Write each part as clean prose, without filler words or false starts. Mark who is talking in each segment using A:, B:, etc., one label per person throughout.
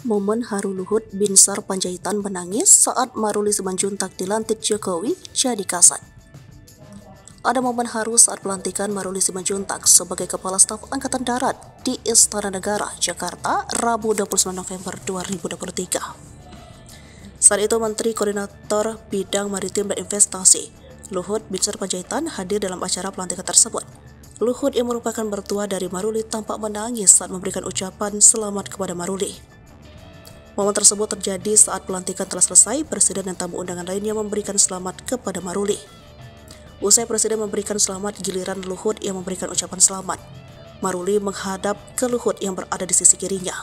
A: Momen haru Luhut Binsar Panjaitan menangis saat Maruli Simanjuntak dilantik Jokowi jadi kasat. Ada momen haru saat pelantikan Maruli Simanjuntak sebagai Kepala Staf Angkatan Darat di Istana Negara, Jakarta, Rabu 29 November 2023. Saat itu Menteri Koordinator Bidang Maritim dan Investasi, Luhut Binsar Panjaitan, hadir dalam acara pelantikan tersebut. Luhut yang merupakan mertua dari Maruli tampak menangis saat memberikan ucapan selamat kepada Maruli. Momen tersebut terjadi saat pelantikan telah selesai, Presiden dan tamu undangan lainnya memberikan selamat kepada Maruli. Usai Presiden memberikan selamat, giliran Luhut yang memberikan ucapan selamat. Maruli menghadap ke Luhut yang berada di sisi kirinya.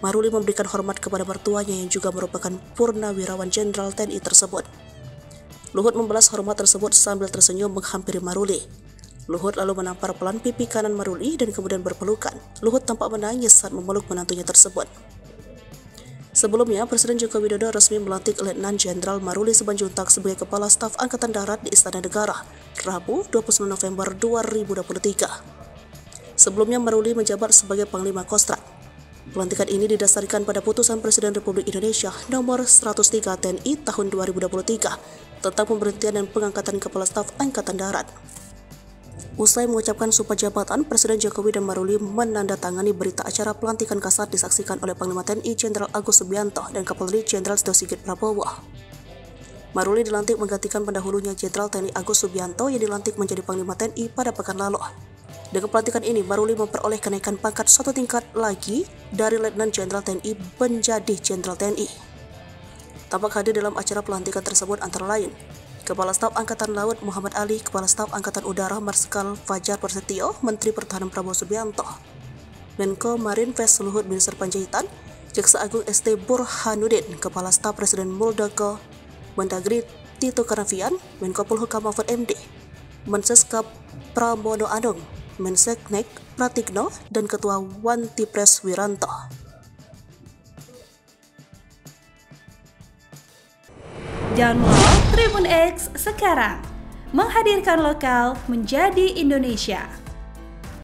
A: Maruli memberikan hormat kepada mertuanya yang juga merupakan Purnawirawan Jenderal TNI tersebut. Luhut membalas hormat tersebut sambil tersenyum menghampiri Maruli. Luhut lalu menampar pelan pipi kanan Maruli dan kemudian berpelukan. Luhut tampak menangis saat memeluk menantunya tersebut. Sebelumnya, Presiden Joko Widodo resmi melantik Letnan Jenderal Maruli Simanjuntak sebagai Kepala Staf Angkatan Darat di Istana Negara, Rabu 29 November 2023. Sebelumnya, Maruli menjabat sebagai Panglima Kostrat. Pelantikan ini didasarkan pada putusan Presiden Republik Indonesia nomor 103 TNI tahun 2023 tentang pemberhentian dan pengangkatan Kepala Staf Angkatan Darat. Usai mengucapkan sumpah jabatan, Presiden Jokowi dan Maruli menandatangani berita acara pelantikan kasat disaksikan oleh Panglima TNI Jenderal Agus Subianto dan Kapolri Jenderal Tito Sigit Prabowo. Maruli dilantik menggantikan pendahulunya Jenderal TNI Agus Subianto yang dilantik menjadi Panglima TNI pada pekan lalu. Dengan pelantikan ini, Maruli memperoleh kenaikan pangkat satu tingkat lagi dari Letnan Jenderal TNI menjadi Jenderal TNI. Tampak hadir dalam acara pelantikan tersebut antara lain Kepala Staf Angkatan Laut Muhammad Ali, Kepala Staf Angkatan Udara Marsikal Fajar Prasetyo, Menteri Pertahanan Prabowo Subianto, Menko Marinvest Luhut Binsar Panjaitan, Jaksa Agung ST Burhanuddin, Kepala Staf Presiden Muldoko, Mendagri Tito Karnavian, Menko Polhukam Mahfud MD, Menseskap Pramono Anung, Menseknek Pratikno, dan Ketua Wantipres Wiranto.
B: Download Tribun X sekarang, menghadirkan lokal menjadi Indonesia.